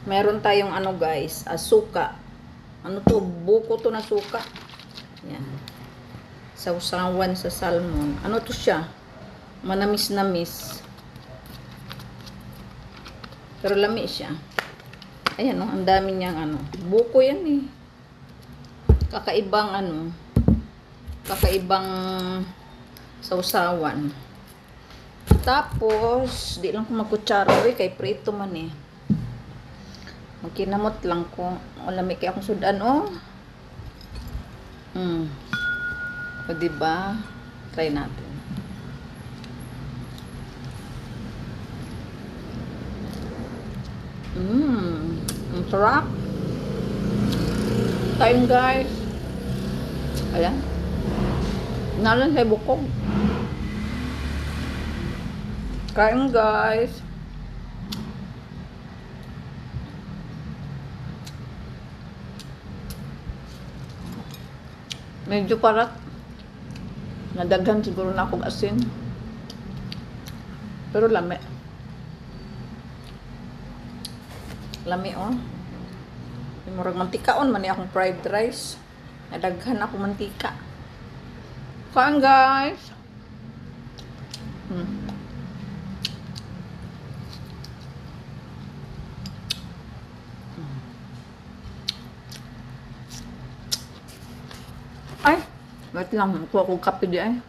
Meron tayong ano guys, suka. Ano to? Buko to na suka. Yan. Sausawan sa salmon. Ano to siya? Manamis-namis. Pero lami siya. Ayan oh, ang dami niyang ano. Buko yan eh. Kakaibang ano. Kakaibang sausawan. Tapos, di lang ko magkutsara. Kay prito man eh. Magkinamot lang ko. Malamig kaya akong sudan, oh. O, diba? Try natin. Ang sarap. Kain, guys. Ayan. Nalan sa bukog. Kain, guys. Medyo parat. Nadaghan siguro na akong asin. Pero lami. Lami, oh. Murag mantikaon man akong fried rice. Nadaghan ako mantika. Kain, guys. Ay, wait lang. Nakuha kong kape di ay.